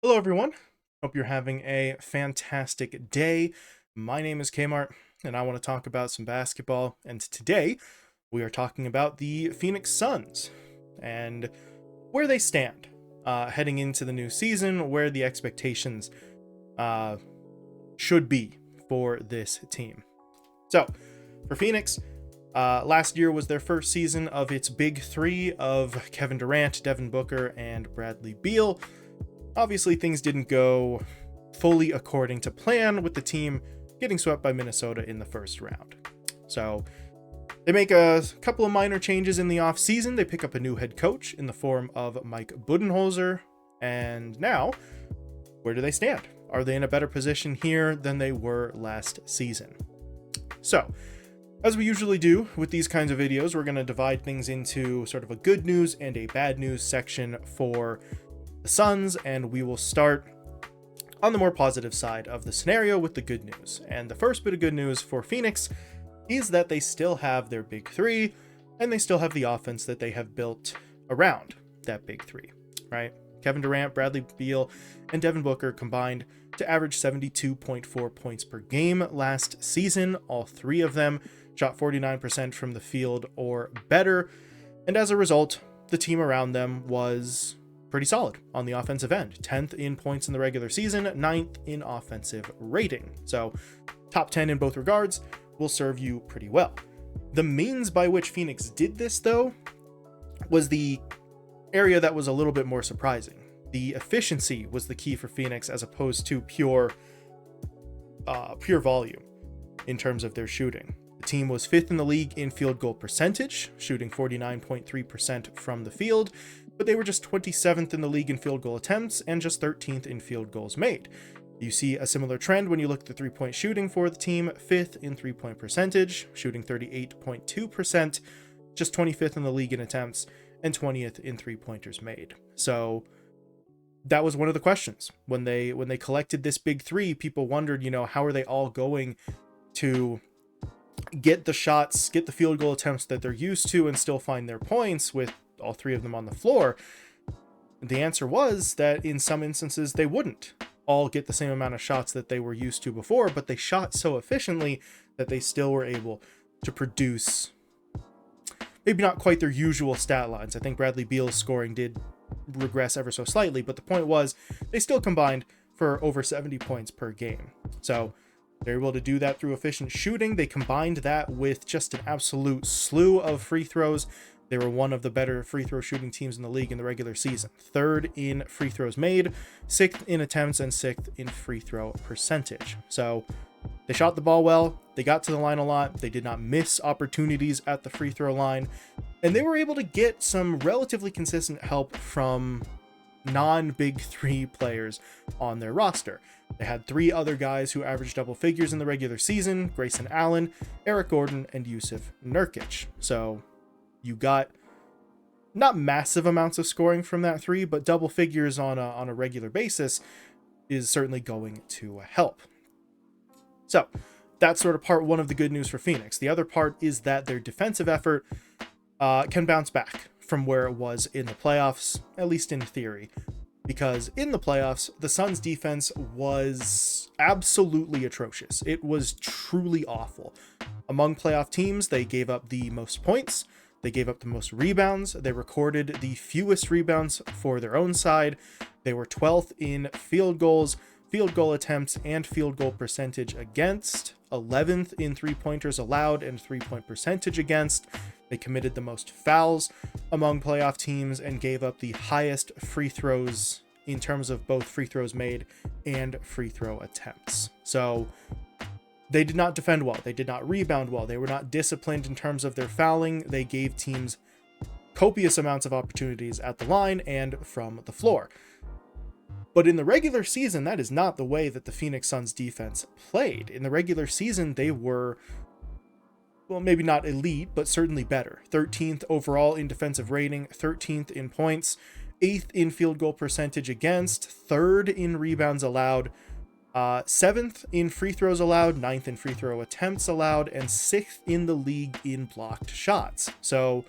Hello, everyone. Hope you're having a fantastic day. My name is Kmart, and I want to talk about some basketball. And today, we are talking about the Phoenix Suns and where they stand heading into the new season, where the expectations uh, should be for this team. So, for Phoenix, last year was their first season of its big three of Kevin Durant, Devin Booker, and Bradley Beal. Obviously, things didn't go fully according to plan, with the team getting swept by Minnesota in the first round. So they make a couple of minor changes in the offseason. They pick up a new head coach in the form of Mike Budenholzer. And now, where do they stand? Are they in a better position here than they were last season? So, as we usually do with these kinds of videos, we're going to divide things into sort of a good news and a bad news section for the Suns, and we will start on the more positive side of the scenario with the good news. And the first bit of good news for Phoenix is that they still have their big three, and they still have the offense that they have built around that big three, right? Kevin Durant, Bradley Beal, and Devin Booker combined to average 72.4 points per game last season. All three of them shot 49% from the field or better, and as a result, the team around them was pretty solid on the offensive end. 10th in points in the regular season, 9th in offensive rating. So top 10 in both regards will serve you pretty well. The means by which Phoenix did this, though, was the area that was a little bit more surprising. The efficiency was the key for Phoenix, as opposed to pure volume in terms of their shooting. The team was 5th in the league in field goal percentage, shooting 49.3% from the field, but they were just 27th in the league in field goal attempts and just 13th in field goals made. You see a similar trend when you look at the three-point shooting for the team: 5th in three-point percentage, shooting 38.2%, just 25th in the league in attempts, and 20th in three-pointers made. So that was one of the questions. When they collected this big three, people wondered, how are they all going to get the shots, get the field goal attempts that they're used to, and still find their points with all three of them on the floor? The answer was that in some instances they wouldn't all get the same amount of shots that they were used to before, but they shot so efficiently that they still were able to produce maybe not quite their usual stat lines. I think Bradley Beal's scoring did regress ever so slightly, but the point was they still combined for over 70 points per game. So they're able to do that through efficient shooting. They combined that with just an absolute slew of free throws. They were one of the better free throw shooting teams in the league in the regular season. 3rd in free throws made, 6th in attempts, and 6th in free throw percentage. So they shot the ball well. They got to the line a lot. They did not miss opportunities at the free throw line. And they were able to get some relatively consistent help from non-big three players on their roster. They had 3 other guys who averaged double figures in the regular season: Grayson Allen, Eric Gordon, and Yusuf Nurkic. So you got not massive amounts of scoring from that three, but double figures on a regular basis is certainly going to help. So that's sort of part one of the good news for Phoenix. The other part is that their defensive effort can bounce back from where it was in the playoffs, at least in theory. Because in the playoffs, the Suns' defense was absolutely atrocious. It was truly awful. Among playoff teams, they gave up the most points. They gave up the most rebounds. They recorded the fewest rebounds for their own side. They were 12th in field goals, field goal attempts, and field goal percentage against, 11th in three-pointers allowed and three-point percentage against. They committed the most fouls among playoff teams and gave up the highest free throws in terms of both free throws made and free throw attempts. So they did not defend well. They did not rebound well. They were not disciplined in terms of their fouling. They gave teams copious amounts of opportunities at the line and from the floor. But in the regular season, that is not the way that the Phoenix Suns defense played. In the regular season, they were, well, maybe not elite, but certainly better. 13th overall in defensive rating, 13th in points, 8th in field goal percentage against, 3rd in rebounds allowed, 7th in free throws allowed, 9th in free throw attempts allowed, and 6th in the league in blocked shots. So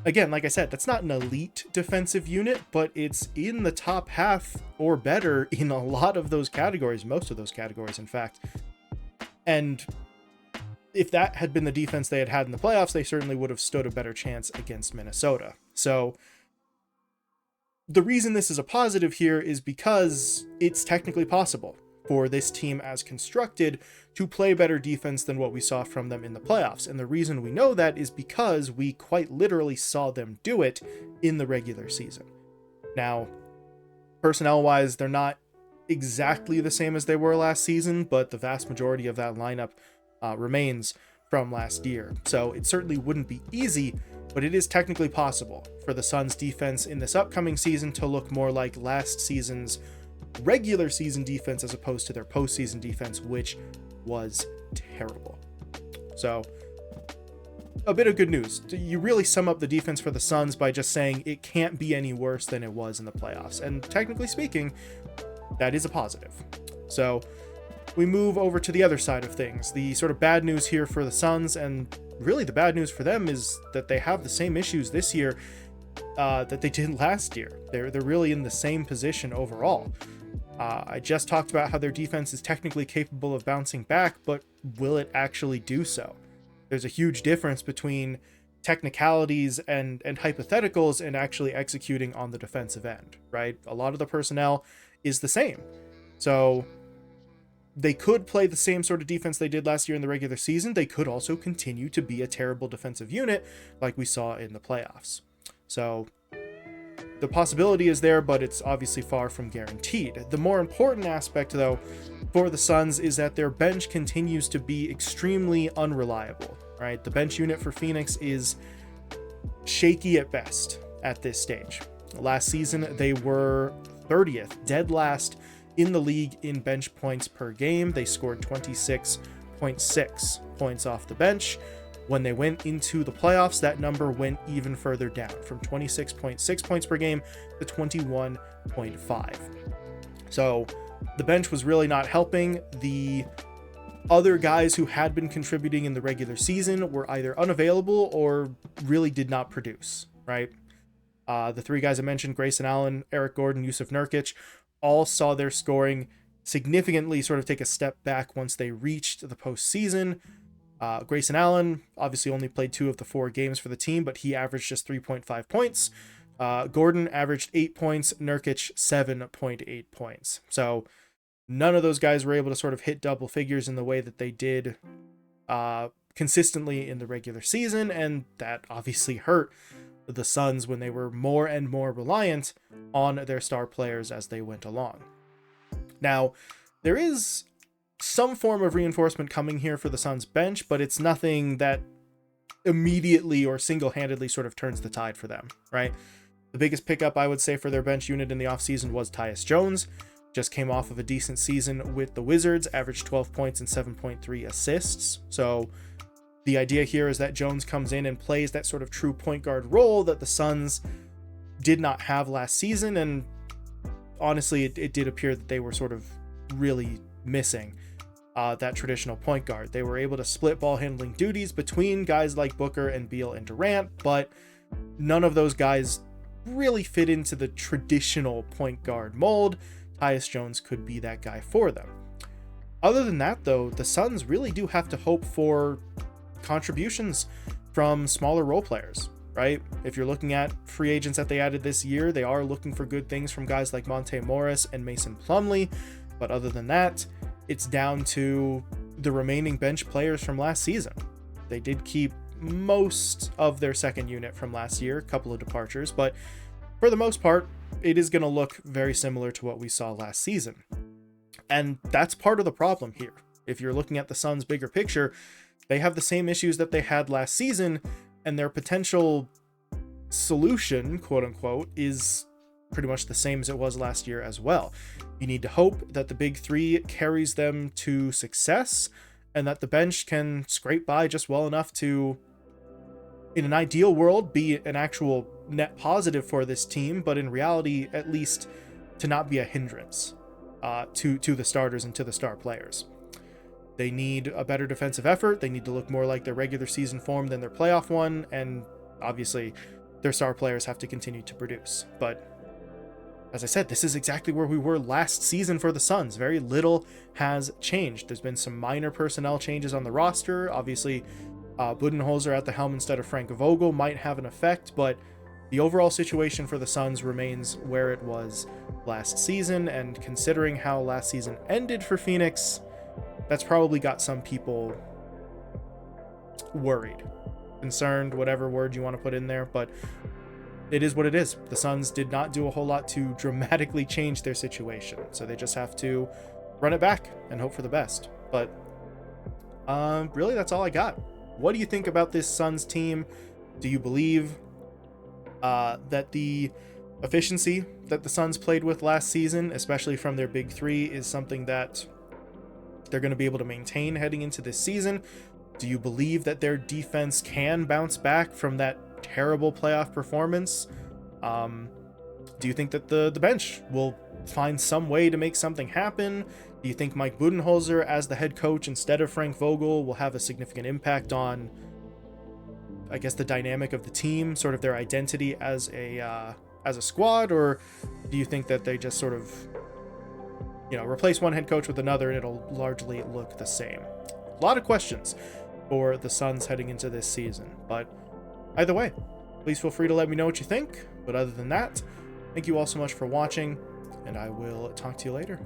Again, like I said, that's not an elite defensive unit, but it's in the top half or better in a lot of those categories, most of those categories, in fact. And if that had been the defense they had in the playoffs, they certainly would have stood a better chance against Minnesota. So the reason this is a positive here is because it's technically possible for this team as constructed to play better defense than what we saw from them in the playoffs. And the reason we know that is because we quite literally saw them do it in the regular season. Now, personnel-wise, they're not exactly the same as they were last season, but the vast majority of that lineup remains from last year. So it certainly wouldn't be easy, but it is technically possible for the Suns defense in this upcoming season to look more like last season's regular season defense as opposed to their postseason defense, which was terrible. So a bit of good news. You really sum up the defense for the Suns by just saying it can't be any worse than it was in the playoffs. And technically speaking, that is a positive. So we move over to the other side of things. The sort of bad news here for the Suns, and really the bad news for them, is that they have the same issues this year that they did last year. They're really in the same position overall. I just talked about how their defense is technically capable of bouncing back, but will it actually do so? There's a huge difference between technicalities and hypotheticals and actually executing on the defensive end, right? A lot of the personnel is the same. So they could play the same sort of defense they did last year in the regular season. They could also continue to be a terrible defensive unit like we saw in the playoffs. So the possibility is there, but it's obviously far from guaranteed. The more important aspect, though, for the Suns is that their bench continues to be extremely unreliable, right? The bench unit for Phoenix is shaky at best at this stage. Last season, they were 30th, dead last in the league in bench points per game. They scored 26.6 points off the bench. When they went into the playoffs, that number went even further down, from 26.6 points per game to 21.5. So the bench was really not helping. The other guys who had been contributing in the regular season were either unavailable or really did not produce, right? The three guys I mentioned, Grayson Allen, Eric Gordon, Yusuf Nurkic, all saw their scoring significantly sort of take a step back once they reached the postseason. Grayson Allen obviously only played 2 of the 4 games for the team, but he averaged just 3.5 points. Gordon averaged 8 points, Nurkic 7.8 points. So none of those guys were able to sort of hit double figures in the way that they did consistently in the regular season, and that obviously hurt the Suns when they were more and more reliant on their star players as they went along. Now, there is some form of reinforcement coming here for the Suns bench, but it's nothing that immediately or single-handedly sort of turns the tide for them, right? The biggest pickup, I would say, for their bench unit in the offseason was Tyus Jones. Just came off of a decent season with the Wizards, averaged 12 points and 7.3 assists. So the idea here is that Jones comes in and plays that sort of true point guard role that the Suns did not have last season, and honestly, it did appear that they were sort of really missing that traditional point guard. They were able to split ball handling duties between guys like Booker and Beal and Durant, but none of those guys really fit into the traditional point guard mold. Tyus Jones could be that guy for them. Other than that, though, the Suns really do have to hope for contributions from smaller role players, right? If you're looking at free agents that they added this year, they are looking for good things from guys like Monte Morris and Mason Plumlee, but other than that, it's down to the remaining bench players from last season. They did keep most of their second unit from last year, a couple of departures, but for the most part, it is going to look very similar to what we saw last season. And that's part of the problem here. If you're looking at the Suns' bigger picture, they have the same issues that they had last season, and their potential solution, quote unquote, is pretty much the same as it was last year as well. You need to hope that the big three carries them to success, and that the bench can scrape by just well enough to, in an ideal world, be an actual net positive for this team, but in reality, at least to not be a hindrance to the starters and to the star players. They need a better defensive effort. They need to look more like their regular season form than their playoff one, and obviously their star players have to continue to produce. But as I said, this is exactly where we were last season for the Suns. Very little has changed. There's been some minor personnel changes on the roster. Obviously, Budenholzer at the helm instead of Frank Vogel might have an effect, but the overall situation for the Suns remains where it was last season, and considering how last season ended for Phoenix, that's probably got some people worried, concerned, whatever word you want to put in there, but it is what it is. The Suns did not do a whole lot to dramatically change their situation, so they just have to run it back and hope for the best. But really, that's all I got. What do you think about this Suns team? Do you believe that the efficiency that the Suns played with last season, especially from their big three, is something that they're going to be able to maintain heading into this season? Do you believe that their defense can bounce back from that terrible playoff performance? Do you think that the bench will find some way to make something happen? Do you think Mike Budenholzer as the head coach instead of Frank Vogel will have a significant impact on, I guess, the dynamic of the team, sort of their identity as a squad? Or do you think that they just sort of, replace one head coach with another and it'll largely look the same? A lot of questions for the Suns heading into this season, but either way, please feel free to let me know what you think. But other than that, thank you all so much for watching, and I will talk to you later.